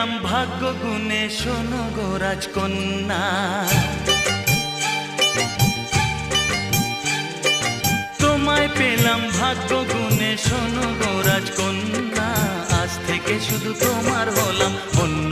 পেলাম ভাগ্য গুণে, শোনো গো রাজকন্যা। তোমায় পেলাম ভাগ্য গুণে, শোনো গো রাজকন্যা। আজ থেকে শুধু তোমার হলাম, অন্য